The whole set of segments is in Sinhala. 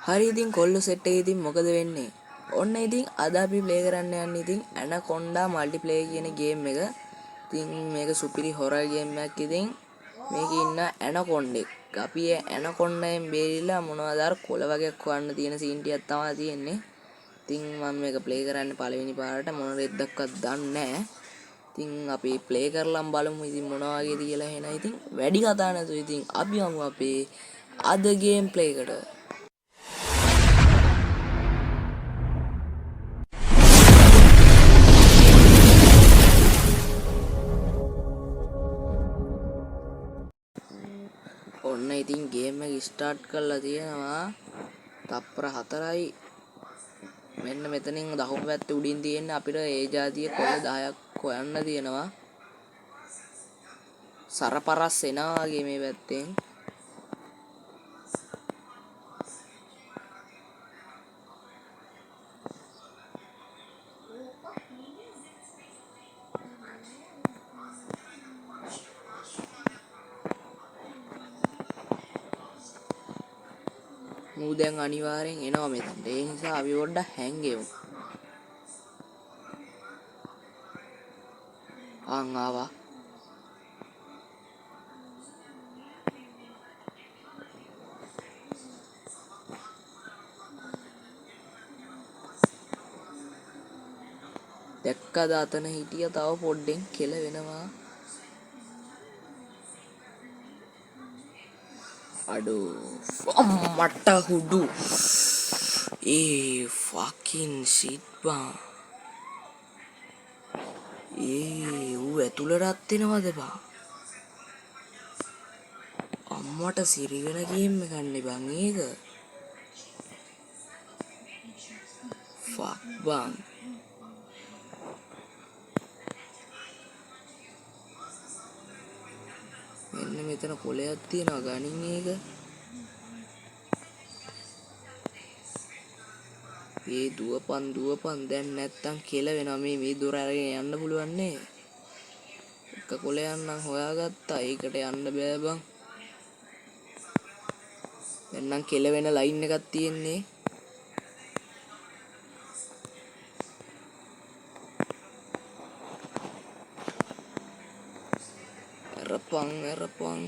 හරි ඉතින් කොල්ලෝ සෙට් එකේ ඉතින් මොකද වෙන්නේ? ඔන්න ඉතින් අද අපි ප්ලේ කරන්න යන්නේ ඉතින් ඇනකොන්ඩා මල්ටිප්ලේයර් කියන ගේම් එක. ඉතින් මේක සුපිරි හොරර් ගේම් එකක් ඉතින් මේකේ ඉන්න ඇනකොන්ඩෙක්. අපි ඒ ඇනකොන්ඩයෙන් බේරිලා මොනවද අර කොළ වගේ හොයන්න තියෙන සීන් ටිකක් තමයි තියෙන්නේ. ඉතින් මම මේක ප්ලේ කරන්න පළවෙනි පාරට මොන රෙද්දක්වත් දන්නේ නැහැ. ඉතින් අපි ප්ලේ කරලම් බලමු ඉතින් මොනවා වගේද කියලා එහෙනම් ඉතින් වැඩි කතා නැතුව ඉතින් අපි යමු අපේ අද ගේම් ප්ලේ එකට. ඔන්න ඉතින් ගේම් එක ස්ටාර්ට් කරලා තියෙනවා. තප්පර 4යි. මෙන්න මෙතනින් දකුණු පැත්තේ උඩින් තියෙන අපිට ඒ જાතිය කොළ 10ක් හොයන්න තියෙනවා. සරපරස් එනවා වගේ මේ පැත්තෙන්. මූ දැන් අනිවාර්යෙන් එනවා මෙතනට. ඒ නිසා අපි පොඩ්ඩක් හැංගෙමු. ආවා. දැක්කද අතන හිටිය තව පොඩ්ඩෙන් කෙල වෙනවා. අඩෝ අම්මට හුඩු. fucking shit බා. ඌ ඇතුළටත් එනවද බා? අම්මට සිරිවෙන ගේම් එකක් නේ බං ඒක. fuck බං. මෙන්න මෙතන කොලයක් තියෙනවා ගනින් ඒක. දුවපන් දැන් නැත්තම් කෙල වෙනවා මේ දොර අරගෙන යන්න පුළුවන් නේ. එක කොලයක් නම් හොයාගත්තා. ඒකට යන්න බෑ බං. දැන් නම් කෙල වෙන ලයින් එකක් තියෙන්නේ. එරපන්.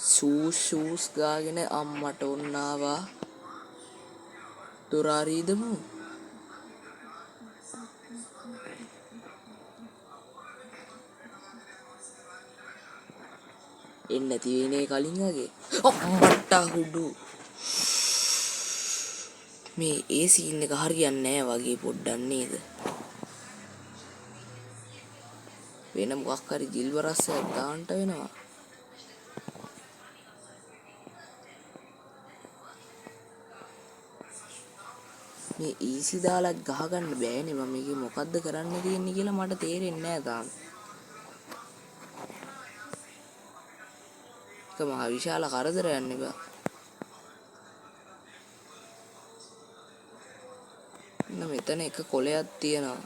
ෂූස් ගාගෙන අම්මට ඔන්න ආවා. දොර අරීදමු. එන්නේ නැති වෙන්නේ කලින් වගේ. අම්මට හුඩු. මේ ඒ සීන් එක හරියන්නේ නැහැ වගේ පොඩ්ඩක් නේද? වෙන මොකක් හරි ජිල්වරස්සයක් දාන්න වෙනවා. මේ ඊසි දාලා ගහගන්න බෑනේ. මම මේකේ මොකද්ද කරන්න තියෙන්නේ කියලා මට තේරෙන්නේ නැහැ තාම. ඒක මහ විශාල කරදරයක් නේ බා. මෙතන එක කොලයක් තියෙනවා.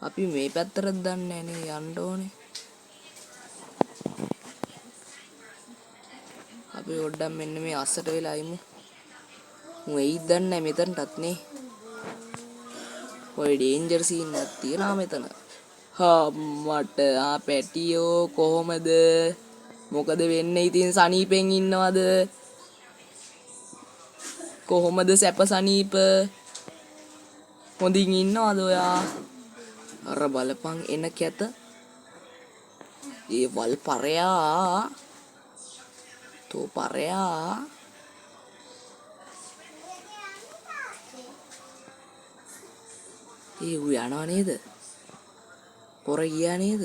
අපි මේ පැත්තට දන්නේ නැහැ යන්න ඕනේ. අපි පොඩ්ඩක් මෙන්න මේ අස්සට වෙලා ඉමු. මු එයිද දන්නේ මෙතනටත් නේ. ඔය ඩේන්ජර් සීන් එකක් තියෙනවා මෙතන. මට පැටියෝ කොහමද? මොකද වෙන්නේ ඉතින් සනීපෙන් ඉන්නවද? කොහොමද සැප සනීප? හොඳින් ඉන්නවද ඔයා? අර බලපන් එන කැත. ඒ වල් පරයා. තෝ පරයා. ඌ යනවා නේද? පොර ගියා නේද?